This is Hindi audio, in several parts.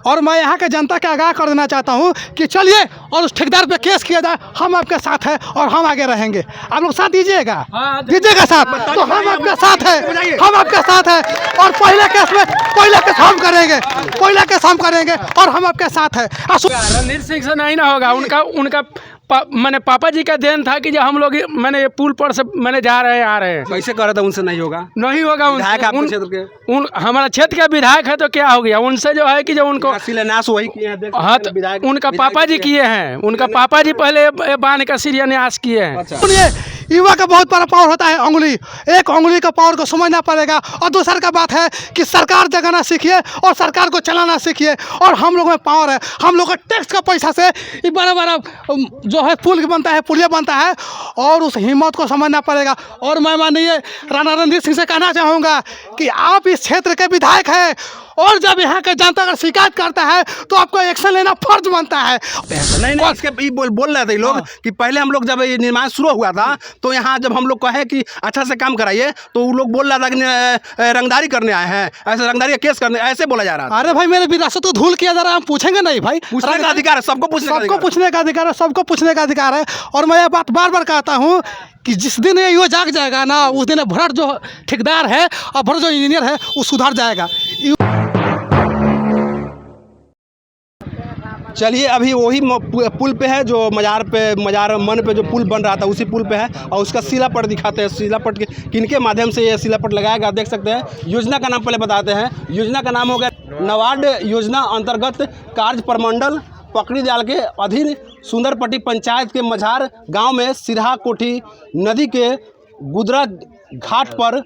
और मैं यहाँ के जनता के आगाह कर देना चाहता हूँ कि चलिए और उस ठेकेदार पे केस किया जाए। हम आपके साथ हैं और हम आगे रहेंगे। आप लोग साथ दीजिएगा, दीजिएगा साथ, तो हम आपके साथ हैं, हम आपके साथ हैं। और पहले केस हम करेंगे, पहले केस हम करेंगे और हम आपके साथ हैं। रणधीर सिंह से नहीं ना होगा। उनका मैंने पापा जी का देन था कि जब हम लोग मैंने पुल पर से मैंने जा रहे हैं आ रहे हैं। कैसे कह रहा था उनसे नहीं होगा? नहीं होगा। विधायक आपके क्षेत्र के हमारा क्षेत्र का विधायक है तो क्या हो गया उनसे जो है कि जो उनको शिलान्यास वही किए हैं। हाँ तो उनका पापा जी किए हैं। उनका पापा जी पहले बांध का शिलान्यास किए हैं। सुनिए, युवा का बहुत बड़ा पावर होता है उंगली। एक उंगली का पावर को समझना पड़ेगा। और दूसरा का बात है कि सरकार जगाना सीखिए और सरकार को चलाना सीखिए। और हम लोग में पावर है, हम लोग का टैक्स का पैसा से ये बड़ा बड़ा जो है पुल बनता है, पुलिया बनता है। और उस हिम्मत को समझना पड़ेगा। और मैं माननीय राणा रणधीर सिंह से कहना चाहूँगा कि आप इस क्षेत्र के विधायक हैं और जब यहाँ के जनता अगर शिकायत करता है तो आपको एक्शन लेना फर्ज बनता है। नहीं इसके बोल रहे थे लोग कि पहले हम लोग जब ये निर्माण शुरू हुआ था तो यहाँ जब हम लोग कहे कि अच्छा से काम कराइए तो वो लोग बोल रहा था कि रंगदारी करने आए हैं, ऐसे रंगदारी का केस करने, ऐसे बोला जा रहा था। अरे भाई मेरे विरासत को धूल किया जा रहा है, हम पूछेंगे नहीं भाई। पूछने का अधिकार है, सबको पूछने का अधिकार है, सबको पूछने का अधिकार है। और मैं ये बात बार बार कहता हूँ कि जिस दिन ये युवा जाग जाएगा ना, उस दिन भ्रष्ट जो ठेकेदार है और भ्रष्ट जो इंजीनियर है वो सुधर जाएगा। चलिए अभी वही पुल पे है जो मजार मन पे जो पुल बन रहा था उसी पुल पे है और उसका शिलापट दिखाते हैं। शिलापट के किनके माध्यम से ये शिलापट लगाया गया देख सकते हैं। योजना का नाम पहले बताते हैं। योजना का नाम हो गया नवाड योजना अंतर्गत कार्य प्रमंडल पकड़ी दयाल के अधीन सुंदरपट्टी पंचायत के मझार गांव में सिरहा कोठी नदी के गुदरा घाट पर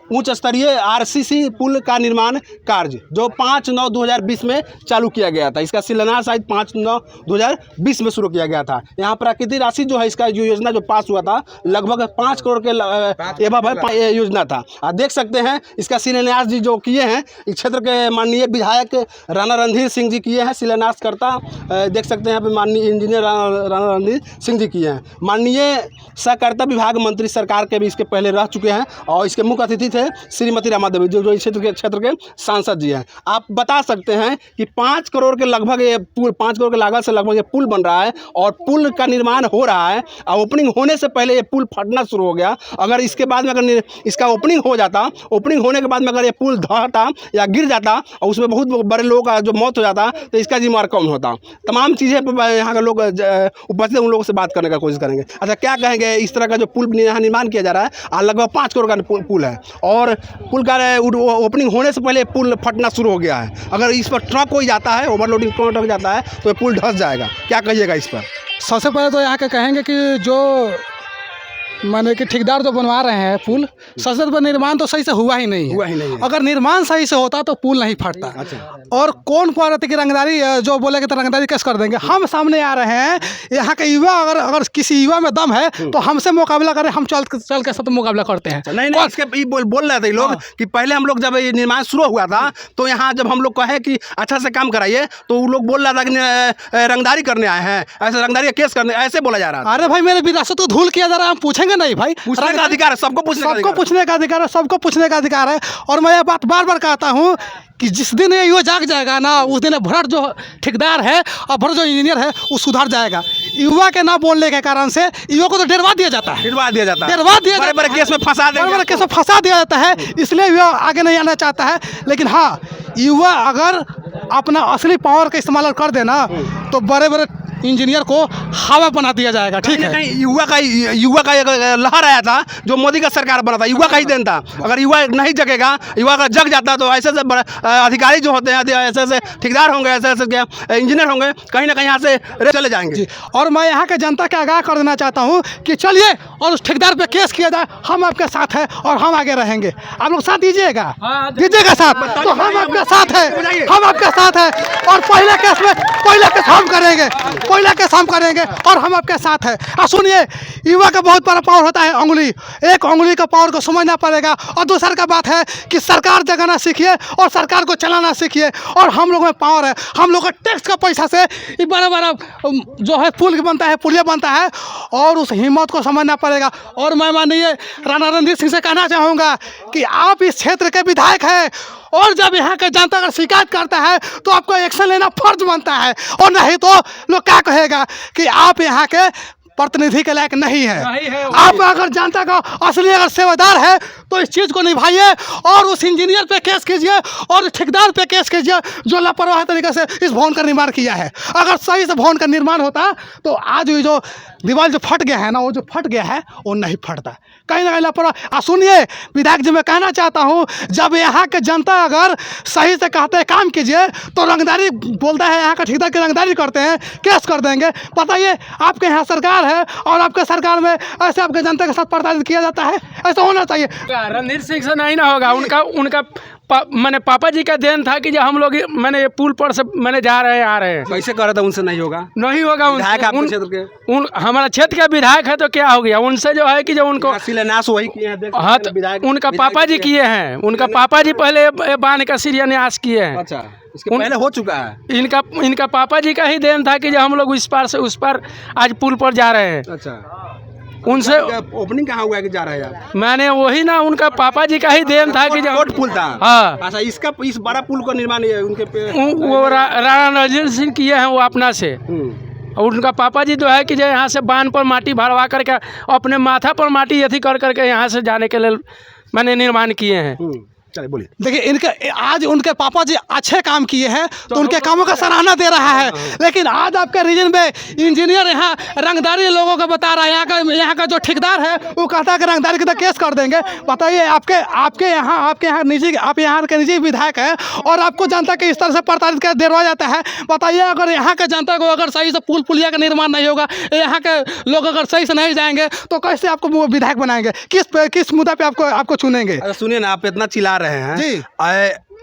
उच्च स्तरीय आरसीसी पुल का निर्माण कार्य जो 5/9/2020 में चालू किया गया था। इसका शिलान्यास आज 5/9/2020 में शुरू किया गया था। यहाँ प्राकृतिक राशि जो है इसका जो योजना जो पास हुआ था लगभग 5 करोड़ के एवं है योजना था। आप देख सकते हैं इसका शिलान्यास जी जो किए हैं इस क्षेत्र के माननीय विधायक राणा रणधीर सिंह जी किए हैं। शिलान्यास करता देख सकते हैं यहाँ पे माननीय इंजीनियर राणा रणधीर सिंह जी किए हैं। माननीय सहकारिता विभाग मंत्री सरकार के भी इसके पहले रह चुके हैं और इसके मुख्य अतिथि श्रीमती रमा देवी जो इस क्षेत्र के सांसद जी हैं। आप बता सकते हैं कि 5 करोड़ के लगभग ये पुल 5 करोड़ के लागत से लगभग ये पुल बन रहा है और पुल का निर्माण हो रहा है। और ओपनिंग होने से पहले ये पुल फटना शुरू हो गया। अगर इसके बाद में अगर इसका ओपनिंग हो जाता, ओपनिंग होने के बाद में अगर ये पुल ढहता या गिर जाता और उसमें बहुत बड़े लोगों का जो मौत हो जाता तो इसका जिम्मेवार कौन होता। तमाम चीज़ें यहाँ के लोग उपस्थित उन लोगों से बात करने का कोशिश करेंगे। अच्छा क्या कहेंगे इस तरह का जो पुल यहाँ निर्माण किया जा रहा है लगभग 5 करोड़ का पुल है और पुल का ओपनिंग होने से पहले पुल फटना शुरू हो गया है। अगर इस पर ट्रक कोई जाता है, ओवरलोडिंग ट्रक जाता है तो ये पुल धंस जाएगा। क्या कहिएगा इस पर? सबसे पहले तो यहाँ के कहेंगे कि जो माने कि ठेकेदार जो बनवा रहे हैं पुल, सबसे पर निर्माण तो सही से हुआ ही नहीं है। अगर निर्माण सही से होता तो पुल नहीं फटता। अच्छा। और कौन कह रहे थे कि रंगदारी जो बोलेगे तो रंगदारी कैसे कर देंगे। हम सामने आ रहे हैं, यहाँ के युवा अगर किसी युवा में दम है तो हमसे मुकाबला करें, हम चल के साथ मुकाबला करते हैं। नहीं इसके बोल रहे थे लोग कि पहले हम लोग जब ये निर्माण शुरू हुआ था तो यहाँ जब हम लोग कहे कि अच्छा से काम कराइए तो वो लोग बोल रहा था कि रंगदारी करने आए हैं, ऐसे रंगदारी का केस करने, ऐसे बोला जा रहा था। अरे भाई मेरे विरासत को धूल किया जा रहा है, हम पूछेंगे नहीं भाई। पूछने का अधिकार है, सबको पूछने का अधिकार है, सबको पूछने का अधिकार है। और मैं ये बात बार बार कहता हूँ कि जिस दिन ये युवा जाग जाएगा ना, उस दिन भ्रष्ट जो ठेकेदार है और भ्रष्ट जो इंजीनियर है वो सुधर जाएगा। युवा के ना बोलने के कारण से युवा को तो डरवा दिया जाता है, बड़े केस में फंसा दिया जाता है। इसलिए युवा आगे नहीं आना चाहता है। लेकिन हाँ, युवा अगर अपना असली पावर का इस्तेमाल कर देना तो बड़े बड़े इंजीनियर को हवा बना दिया जाएगा। ठीक है, युवा का एक लहर आया था जो मोदी का सरकार बना था, युवा का ही देन था। अगर युवा नहीं जगेगा, युवा अगर जग जाता तो ऐसे अधिकारी जो होते हैं, ऐसे ठेकेदार होंगे, ऐसे इंजीनियर होंगे, कहीं ना कहीं यहाँ से चले जाएंगे। और मैं यहाँ के जनता के आगाह कर देना चाहता हूँ कि चलिए और उस ठेकेदार पे केस किया जाए। हम आपके साथ हैं और हम आगे रहेंगे। आप लोग साथ दीजिएगा, दीजिएगा साथ, तो हम आपके साथ हैं, हम आपके साथ हैं। और पहले केस हम करेंगे, पहले केस हम करेंगे और हम आपके साथ हैं। सुनिए, युवा का बहुत बड़ा पावर होता है उंगली। एक उंगली का पावर को समझना पड़ेगा। और दूसरा का बात है कि सरकार जगाना सीखिए और सरकार को चलाना सीखिए। और हम लोग में पावर है, हम लोग का टैक्स का पैसा से ये बड़ा बड़ा जो है पुल बनता है, पुलिया बनता है। और उस हिम्मत को समझना पड़ेगा। और मैं माननीय राणा रणधीर सिंह से कहना चाहूँगा कि आप इस क्षेत्र के विधायक हैं और जब यहाँ के जनता अगर शिकायत करता है तो आपको एक्शन लेना फर्ज बनता है, और नहीं तो लोग क्या कहेगा कि आप यहाँ के प्रतिनिधि के लायक नहीं है। आप अगर जनता का असली अगर सेवादार है तो इस चीज़ को निभाइए और उस इंजीनियर पे केस कीजिए और ठेकेदार पे केस कीजिए जो लापरवाह तरीके से इस भवन का निर्माण किया है। अगर सही से भवन का निर्माण होता तो आज ये जो दीवार जो फट गया है ना, वो जो फट गया है वो नहीं फटता, कहीं ना कहीं लापरवाह। सुनिए विधायक जी, मैं कहना चाहता हूँ, जब यहाँ के जनता अगर सही से कहते हैं काम कीजिए तो रंगदारी बोलता है, यहाँ का ठेकेदार की रंगदारी करते हैं, केस कर देंगे। बताइए, आपके यहाँ सरकार है और आपके सरकार में ऐसे आपके जनता के साथ प्रताड़ित किया जाता है? ऐसा होना चाहिए। रणधीर सिंह से नहीं ना होगा, उनका मैंने पापा जी का देन था कि जो हम लोग मैंने ये पुल पर से मैंने जा रहे हैं आ रहे हैं। कैसे कर रहा था? उनसे नहीं होगा, नहीं होगा। विधायक आपके क्षेत्र के, हमारा क्षेत्र का विधायक है तो क्या हो गया? उनसे जो है कि जो उनको शिलान्यास वही किए हैं। हाँ, उनका पापा जी किए हैं, उनका पापा जी पहले बांध का शिलान्यास किए हैं। अच्छा, इसके पहले हो चुका है। इनका पापा जी का ही देन था कि जो हम लोग इस पार से उस पार आज पुल पर जा रहे हैं। अच्छा, उनसे ओपनिंग कहाँ हुआ है कि जा रहे हैं आप? मैंने वही ना, उनका पापा जी का ही देन था कि जो पुल था। हाँ। अच्छा, इस बड़ा पुल का निर्माण उनके वो राणा रणधीर सिंह किए हैं, वो अपना से। और उनका पापा जी जो है कि जो यहाँ से बांध पर माटी भरवा करके अपने माथा पर माटी अथी कर करके यहाँ से जाने के लिए मैंने निर्माण किए हैं। चलिए बोलिए। देखिए, इनके आज उनके पापा जी अच्छे काम किए हैं तो उनके कामों का सराहना दे रहा है, लेकिन आज आपके रीजन में इंजीनियर यहाँ रंगदारी लोगों को बता रहा है। यहाँ का जो ठेकेदार है वो कहता है कि रंगदारी के तो केस कर देंगे। बताइए, आपके यहाँ आप यहाँ के निजी विधायक हैं और आपको जनता के इस तरह से प्रताड़ित कर देरवा जाता है। बताइए, अगर यहाँ के जनता को अगर सही से पुलिया का निर्माण नहीं होगा, यहाँ के लोग अगर सही से नहीं जाएंगे तो कैसे आपको विधायक बनाएंगे? किस मुद्दा पे आपको चुनेंगे? सुनिए ना, आप इतना चिल्ला रहे हैं जी।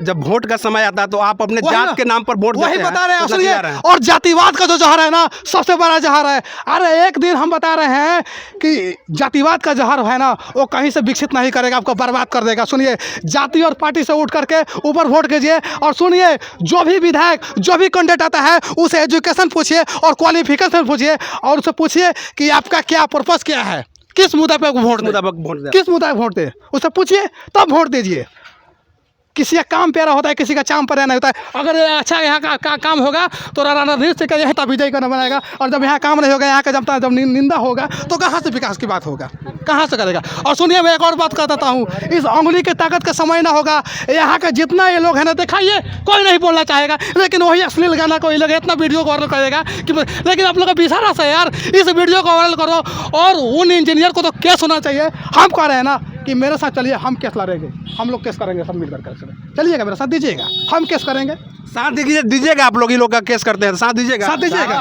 जब वोट का समय आता है तो आप अपने जात के नाम पर वोट देते हैं। वही बता रहे हैं, तो सुनिए। और जातिवाद का जो जहर है ना, सबसे बड़ा जहर है। अरे एक दिन हम बता रहे हैं कि जातिवाद का जहर है ना, वो कहीं से विकसित नहीं करेगा, आपको बर्बाद कर देगा। सुनिए, जाति और पार्टी से उठ करके ऊपर वोट कीजिए। और सुनिए, जो भी विधायक, जो भी कैंडिडेट आता है उसे एजुकेशन पूछिए और क्वालिफिकेशन पूछिए और उसे पूछिए कि आपका क्या पर्पस क्या है, किस मुद्दा पे वोट दे, किस मुद्दा पे वोट दे, उसे पूछिए तब वोट दीजिए। किसी का काम प्यारा होता है, किसी का चाम प्यारा नहीं होता है। अगर अच्छा यहाँ का काम होगा तो रणधीर सिंह का यही तब विजय करना बनाएगा, और जब यहाँ काम नहीं होगा, यहाँ का जब निंदा होगा तो कहाँ से विकास की बात होगा, कहाँ से करेगा? और सुनिए, मैं एक और बात कहता हूँ, इस उंगली के ताकत का समय ना होगा। यहाँ का जितना ये लोग हैं ना, दिखाइए, कोई नहीं बोलना चाहेगा, लेकिन वही अश्लील गाना कोई लोग इतना वीडियो को वायरल करेगा कि, लेकिन आप लोग का बिसारा से यार इस वीडियो को वायरल करो। और उन इंजीनियर को तो केस होना चाहिए। हम कह रहे हैं ना कि मेरे साथ चलिए, हम केस लड़ेंगे, हम लोग केस करेंगे सब मिल करके। चलिएगा, मेरे साथ दीजिएगा, हम केस करेंगे। साथ दीजिएगा। आप लोग ही लोग का केस करते हैं, साथ दीजिएगा, साथ दीजिएगा,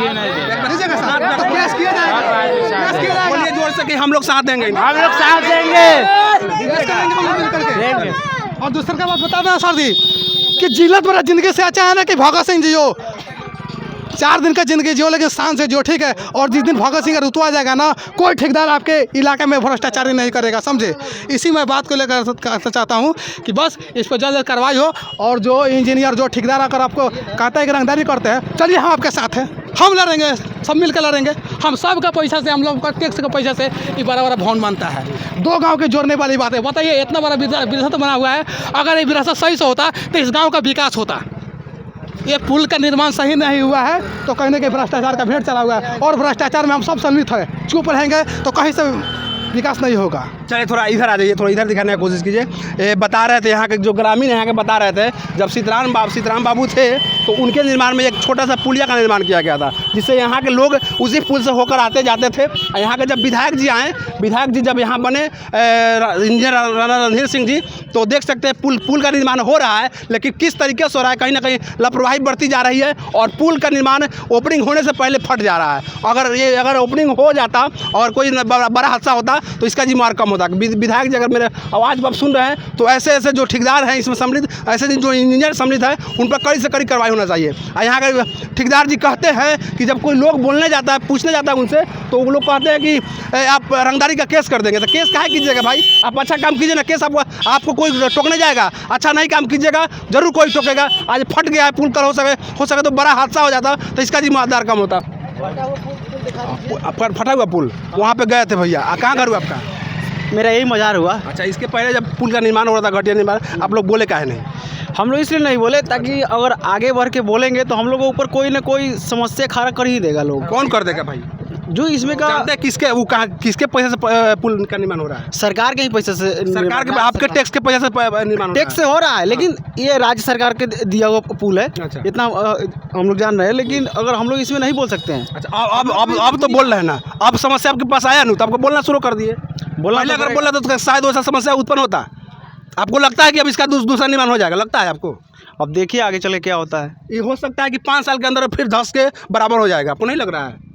दीजिएगा साथ, तो केस किया जाएगा। बोलिए जोर से कि हम लोग साथ देंगे, हम लोग साथ देंगे। हम लोग मिल करके। और दूसरा का बात बता दें सर जी कि जिल्लत बड़ा जिंदगी से अच्छा है ना कि भगत सिंह जी हो। 4 दिन का जिंदगी जियो, लेकिन शान से जियो, ठीक है? और जिस दिन भगत सिंह का रुतबा जाएगा ना, कोई ठेकेदार आपके इलाके में भ्रष्टाचारी नहीं करेगा, समझे? इसी में बात को लेकर कहना चाहता हूँ कि बस इस पर जल्द कार्रवाई हो। और जो इंजीनियर, जो ठेकेदार अगर आपको कहता है कि रंगदारी करते हैं, चलिए हम आपके साथ हैं, हम लड़ेंगे, सब मिलकर लड़ेंगे। हम सब का पैसा से, हम लोग का टैक्स का पैसा से ये बड़ा बड़ा भवन बनता है। 2 गाँव के जोड़ने वाली बात है। बताइए, इतना बड़ा विरासत बना हुआ है, अगर ये विरासत सही से होता तो इस गाँव का विकास होता। ये पुल का निर्माण सही नहीं हुआ है तो कहीं ना कहीं भ्रष्टाचार का भेंट चला हुआ है, और भ्रष्टाचार में हम सब सम्मिलित हैं। चुप रहेंगे तो कहीं से विकास नहीं होगा। चलिए थोड़ा इधर आ जाइए, थोड़ा इधर दिखाने की कोशिश कीजिए। बता रहे थे यहाँ के जो ग्रामीण यहाँ के बता रहे थे, जब सीताराम बाबू थे तो उनके निर्माण में एक छोटा सा पुलिया का निर्माण किया गया था, जिससे यहाँ के लोग उसी पुल से होकर आते जाते थे। यहाँ के जब विधायक जी आए, विधायक जी जब यहाँ बने इंजीनियर रणधीर सिंह जी, तो देख सकते हैं पुल का निर्माण हो रहा है, लेकिन किस तरीके से हो रहा है, कहीं ना कहीं लापरवाही बढ़ती जा रही है और पुल का निर्माण ओपनिंग होने से पहले फट जा रहा है। अगर ओपनिंग हो जाता और कोई बड़ा हादसा होता तो इसका जिम्मेवार कम होता। विधायक जी अगर मेरे आवाज़ आप सुन रहे हैं तो ऐसे जो ठेकेदार हैं इसमें सम्मिलित, ऐसे जो इंजीनियर सम्मिलित है, उन पर कड़ी से कड़ी कार्रवाई होना चाहिए। और यहाँ के ठेकेदार जी कहते हैं कि जब कोई लोग बोलने जाता है, पूछने जाता है उनसे, तो वो लोग कहते हैं कि आप रंगदारी का केस कर देंगे। तो केस काहे कीजिएगा भाई? आप अच्छा काम कीजिए ना, केस आपको कोई टोकने जाएगा? अच्छा नहीं काम कीजिएगा, जरूर कोई टोकेगा। आज फट गया है पुल, कल हो सके तो बड़ा हादसा हो जाता तो इसका जिम्मेदार कम होता। फटा हुआ पुल, वहाँ पे गए थे भैया। कहाँ घर हुआ आपका? मेरा यही मजार हुआ। अच्छा, इसके पहले जब पुल का निर्माण हो रहा था, घटिया निर्माण, आप लोग बोले काहे नहीं? हम लोग इसलिए नहीं बोले ताकि अगर आगे बढ़ के बोलेंगे तो हम लोगों के ऊपर कोई ना कोई समस्या खड़ा कर ही देगा लोग। कौन कर देगा भाई? जो इसमें का जानते हैं किसके पैसे से पुल का निर्माण हो रहा है? सरकार के ही पैसे से, सरकार के, आपके टैक्स के पैसे से निर्माण हो टैक्स से हो रहा है, लेकिन ये राज्य सरकार के दिया हुआ पुल है। अच्छा। इतना हम लोग जान रहे हैं, लेकिन अगर हम लोग इसमें नहीं बोल सकते हैं। अच्छा, अब तो बोल रहे हैं ना, अब समस्या आपके पास आया नहीं तो आपको बोलना शुरू कर दिए। पहले अगर बोला तो शायद वैसा समस्या उत्पन्न होता। आपको लगता है कि अब इसका दूसरा निर्माण हो जाएगा? लगता है आपको? अब देखिए आगे चले क्या होता है। ये हो सकता है कि 5 साल के अंदर फिर धस के बराबर हो जाएगा, आपको नहीं लग रहा है?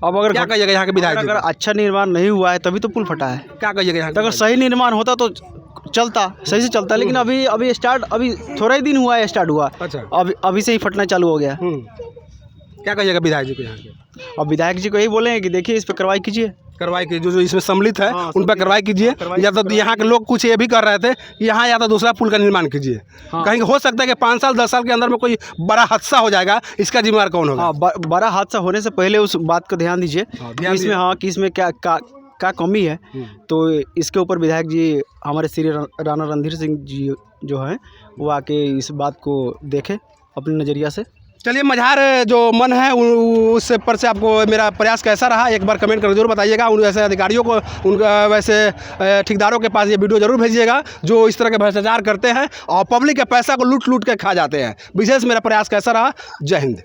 अब अगर क्या कहिएगा यहाँ के विधायक जी अगर को? अच्छा निर्माण नहीं हुआ है तभी तो पुल फटा है। क्या कहिएगा यहाँ के अगर सही निर्माण होता तो चलता, सही से चलता, लेकिन अभी स्टार्ट, अभी थोड़ा ही दिन हुआ है स्टार्ट हुआ। अच्छा। अभी से ही फटना चालू हो गया। क्या कहिएगा विधायक जी को यहाँ के? अब विधायक जी को यही बोले हैं कि देखिए इस पर कार्रवाई कीजिए। कार्रवाई की जो इसमें सम्मिलित है हाँ, उन पर कार्रवाई कीजिए। या तो यहाँ के लोग कुछ ये भी कर रहे थे कि यहाँ या तो दूसरा पुल का निर्माण कीजिए। कहीं हो सकता है कि 5 साल 10 साल के अंदर में कोई बड़ा हादसा हो जाएगा, इसका जिम्मेदार कौन होगा? हाँ, बड़ा हादसा होने से पहले उस बात का ध्यान दीजिए कि इसमें क्या कमी है। तो इसके ऊपर विधायक जी हमारे श्री राणा रणधीर सिंह जी जो हैं वो आके इस बात को देखें अपने नज़रिया से। चलिए, मझार जो मन है उस पर से आपको मेरा प्रयास कैसा रहा एक बार कमेंट करके जरूर बताइएगा। उन वैसे अधिकारियों को, उनका वैसे ठेकेदारों के पास ये वीडियो जरूर भेजिएगा जो इस तरह के भ्रष्टाचार करते हैं और पब्लिक के पैसा को लूट के खा जाते हैं। विशेष मेरा प्रयास कैसा रहा। जय हिंद।